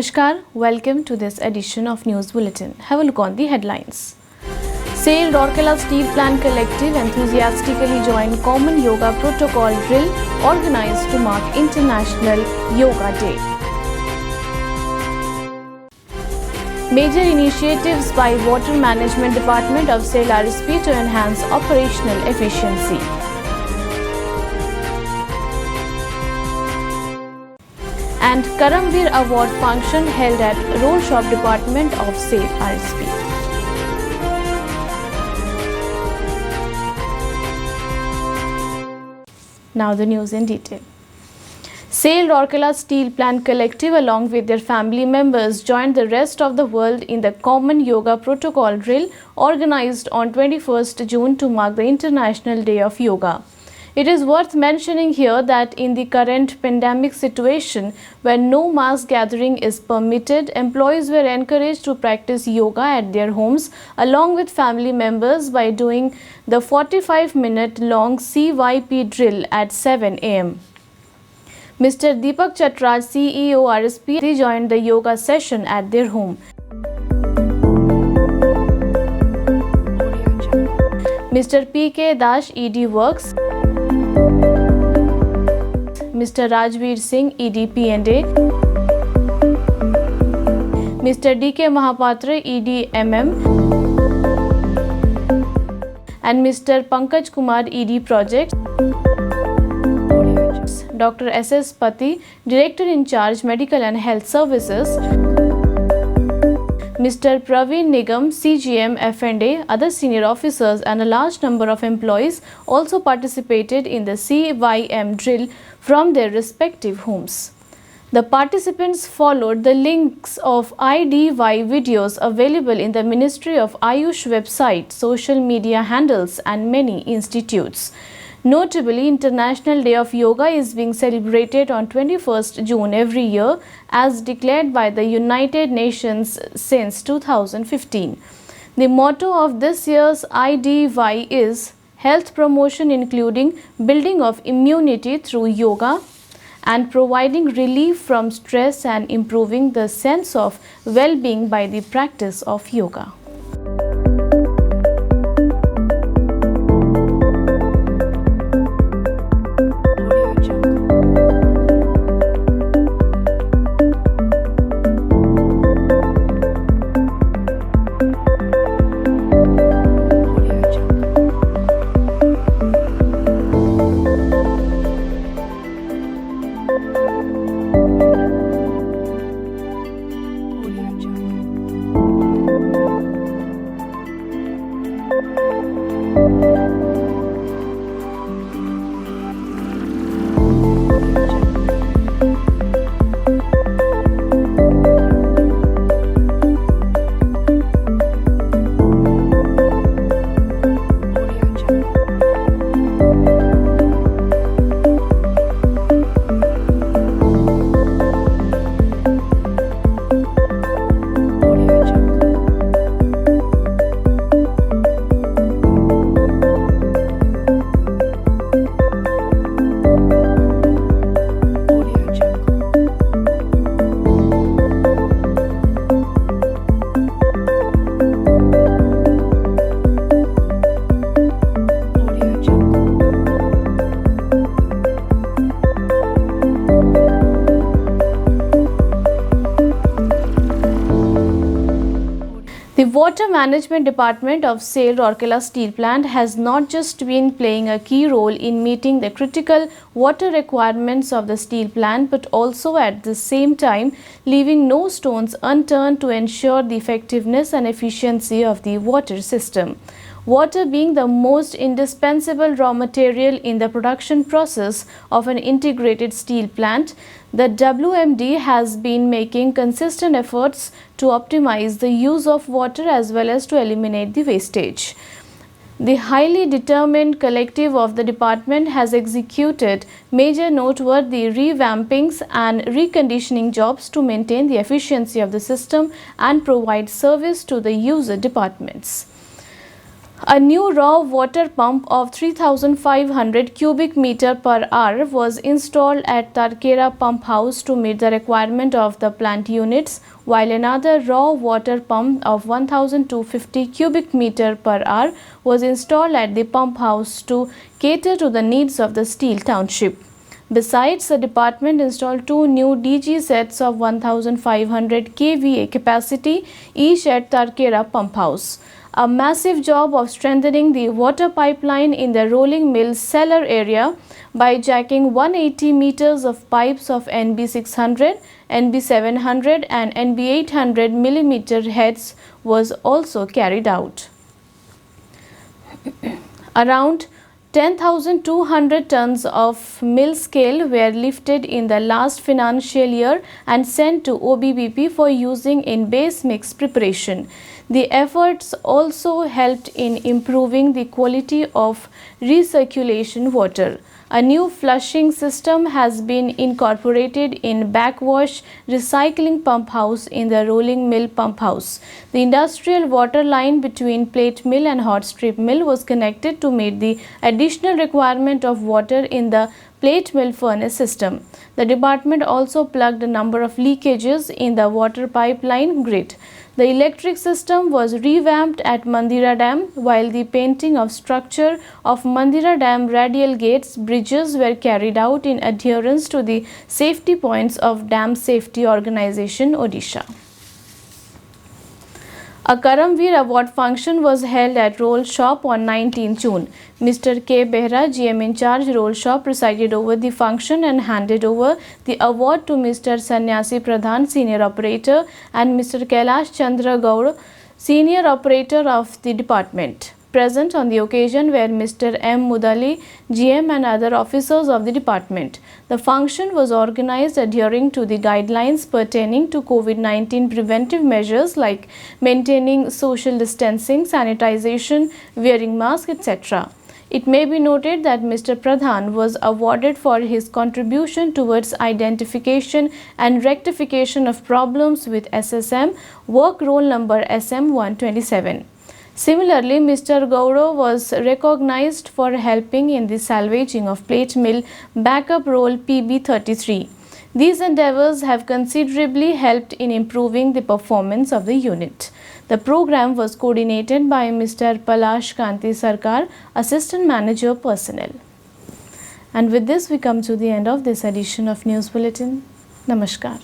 Namaskar, welcome to this edition of News Bulletin. Have a look on the headlines. SAIL Rourkela Steel Plant Collective enthusiastically joined Common Yoga Protocol drill organized to mark International Yoga Day. Major initiatives by Water Management Department of SAIL RSP to enhance operational efficiency. And Karamveer Award function held at Roll Shop Department of SAIL RSP. Now the news in detail. SAIL Rourkela Steel Plant Collective along with their family members joined the rest of the world in the Common Yoga Protocol drill organized on 21st June to mark the International Day of Yoga. It is worth mentioning here that in the current pandemic situation, where no mass gathering is permitted, employees were encouraged to practice yoga at their homes along with family members by doing the 45-minute long CYP drill at 7 am. Mr. Deepak Chatraj, CEO RSP, joined the yoga session at their home. Mr. P.K. Dash, ED Works. Mr. Rajveer Singh, ED P&A, Mr. D.K. Mahapatra, ED MM, and Mr. Pankaj Kumar, ED Projects, Dr. S.S. Pati, Director in Charge Medical and Health Services, Mr. Praveen Nigam, CGM, F&A, other senior officers and a large number of employees also participated in the CYM drill from their respective homes. The participants followed the links of IDY videos available in the Ministry of Ayush website, social media handles and many institutes. Notably, International Day of Yoga is being celebrated on 21st June every year as declared by the United Nations since 2015. The motto of this year's IDY is Health Promotion, including building of immunity through yoga and providing relief from stress and improving the sense of well-being by the practice of yoga. The Water Management Department of SAIL Rourkela Steel Plant has not just been playing a key role in meeting the critical water requirements of the steel plant, but also at the same time leaving no stones unturned to ensure the effectiveness and efficiency of the water system. Water being the most indispensable raw material in the production process of an integrated steel plant, the WMD has been making consistent efforts to optimize the use of water as well as to eliminate the wastage. The highly determined collective of the department has executed major noteworthy revampings and reconditioning jobs to maintain the efficiency of the system and provide service to the user departments. A new raw water pump of 3,500 cubic meter per hour was installed at Tarkera pump house to meet the requirement of the plant units, while another raw water pump of 1,250 cubic meter per hour was installed at the pump house to cater to the needs of the steel township. Besides, the department installed two new DG sets of 1,500 kVA capacity each at Tarkera pump house. A massive job of strengthening the water pipeline in the rolling mill cellar area by jacking 180 meters of pipes of NB 600, NB 700 and NB 800 millimeter heads was also carried out. Around 10,200 tons of mill scale were lifted in the last financial year and sent to OBBP for using in base mix preparation. The efforts also helped in improving the quality of recirculation water. A new flushing system has been incorporated in backwash recycling pump house in the rolling mill pump house. The industrial water line between plate mill and hot strip mill was connected to meet the additional requirement of water in the plate mill furnace system. The department also plugged a number of leakages in the water pipeline grid. The electric system was revamped at Mandira Dam, while the painting of structure of Mandira Dam radial gates bridges were carried out in adherence to the safety points of Dam Safety Organization, Odisha. A Karamveer Award function was held at Roll Shop on 19 June. Mr. K. Behra, GM in charge, Roll Shop, presided over the function and handed over the award to Mr. Sanyasi Pradhan, Senior Operator, and Mr. Kailash Chandra Gaur, Senior Operator of the department. Present on the occasion were Mr. M. Mudali, GM and other officers of the department. The function was organized adhering to the guidelines pertaining to COVID-19 preventive measures like maintaining social distancing, sanitization, wearing masks, etc. It may be noted that Mr. Pradhan was awarded for his contribution towards identification and rectification of problems with SSM, work roll number SM127. Similarly, Mr. Gauro was recognized for helping in the salvaging of plate mill backup roll PB33. These endeavors have considerably helped in improving the performance of the unit. The program was coordinated by Mr. Palash Kanti Sarkar, Assistant Manager Personnel. And with this, we come to the end of this edition of News Bulletin. Namaskar.